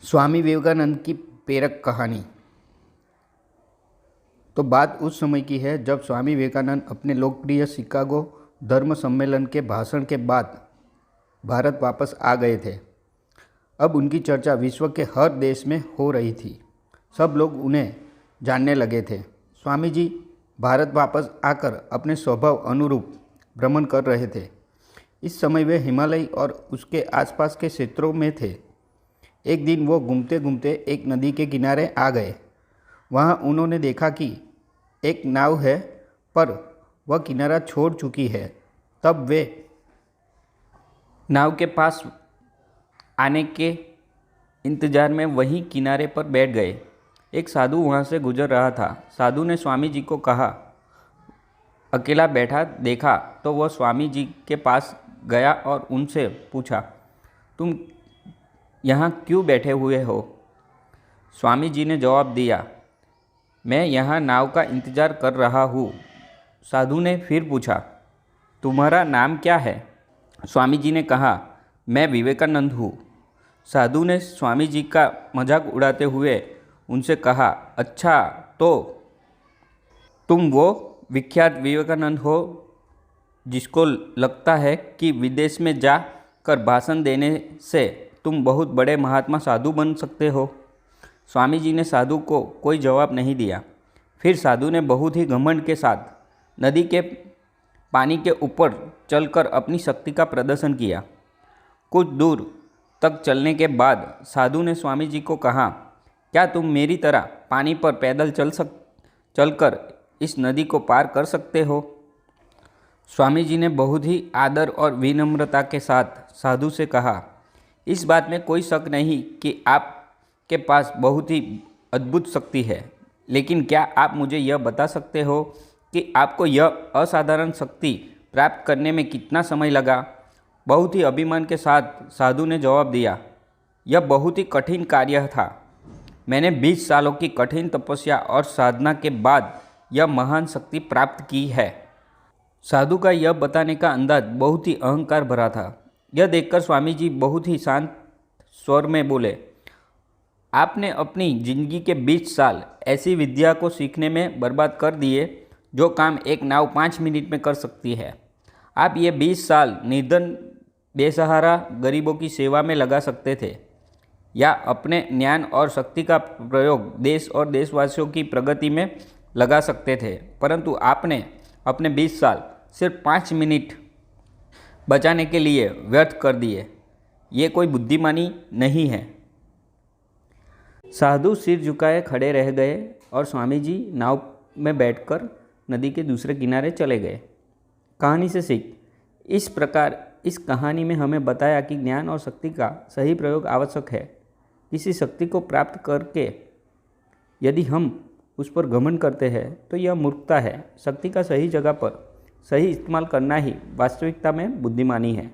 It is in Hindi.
स्वामी विवेकानंद की प्रेरक कहानी। तो बात उस समय की है जब स्वामी विवेकानंद अपने लोकप्रिय शिकागो धर्म सम्मेलन के भाषण के बाद भारत वापस आ गए थे। अब उनकी चर्चा विश्व के हर देश में हो रही थी। सब लोग उन्हें जानने लगे थे। स्वामी जी भारत वापस आकर अपने स्वभाव अनुरूप भ्रमण कर रहे थे। इस समय वे हिमालय और उसके आसपास के क्षेत्रों में थे। एक दिन वो घूमते घूमते एक नदी के किनारे आ गए। वहाँ उन्होंने देखा कि एक नाव है, पर वह किनारा छोड़ चुकी है। तब वे नाव के पास आने के इंतज़ार में वहीं किनारे पर बैठ गए। एक साधु वहाँ से गुजर रहा था। साधु ने स्वामी जी को कहा, अकेला बैठा देखा तो वह स्वामी जी के पास गया और उनसे पूछा, तुम यहाँ क्यों बैठे हुए हो? स्वामी जी ने जवाब दिया, मैं यहाँ नाव का इंतज़ार कर रहा हूँ। साधु ने फिर पूछा, तुम्हारा नाम क्या है? स्वामी जी ने कहा, मैं विवेकानंद हूँ। साधु ने स्वामी जी का मजाक उड़ाते हुए उनसे कहा, अच्छा तो तुम वो विख्यात विवेकानंद हो जिसको लगता है कि विदेश में जा कर भाषण देने से तुम बहुत बड़े महात्मा साधु बन सकते हो। स्वामी जी ने साधु को कोई जवाब नहीं दिया। फिर साधु ने बहुत ही घमंड के साथ नदी के पानी के ऊपर चलकर अपनी शक्ति का प्रदर्शन किया। कुछ दूर तक चलने के बाद साधु ने स्वामी जी को कहा, क्या तुम मेरी तरह पानी पर पैदल चलकर इस नदी को पार कर सकते हो? स्वामी जी ने बहुत ही आदर और विनम्रता के साथ साधु से कहा, इस बात में कोई शक नहीं कि आपके पास बहुत ही अद्भुत शक्ति है, लेकिन क्या आप मुझे यह बता सकते हो कि आपको यह असाधारण शक्ति प्राप्त करने में कितना समय लगा? बहुत ही अभिमान के साथ साधु ने जवाब दिया, यह बहुत ही कठिन कार्य था। मैंने 20 सालों की कठिन तपस्या और साधना के बाद यह महान शक्ति प्राप्त की है। साधु का यह बताने का अंदाज बहुत ही अहंकार भरा था। यह देखकर स्वामी जी बहुत ही शांत स्वर में बोले, आपने अपनी जिंदगी के 20 साल ऐसी विद्या को सीखने में बर्बाद कर दिए जो काम एक नाव 5 मिनट में कर सकती है। आप ये 20 साल निर्धन बेसहारा गरीबों की सेवा में लगा सकते थे, या अपने ज्ञान और शक्ति का प्रयोग देश और देशवासियों की प्रगति में लगा सकते थे, परंतु आपने अपने 20 साल सिर्फ 5 मिनट बचाने के लिए व्यर्थ कर दिए। ये कोई बुद्धिमानी नहीं है। साधु सिर झुकाए खड़े रह गए और स्वामी जी नाव में बैठकर नदी के दूसरे किनारे चले गए। कहानी से सीख, इस प्रकार इस कहानी में हमें बताया कि ज्ञान और शक्ति का सही प्रयोग आवश्यक है। किसी शक्ति को प्राप्त करके यदि हम उस पर घमंड करते हैं तो यह मूर्खता है। शक्ति का सही जगह पर सही इस्तेमाल करना ही वास्तविकता में बुद्धिमानी है।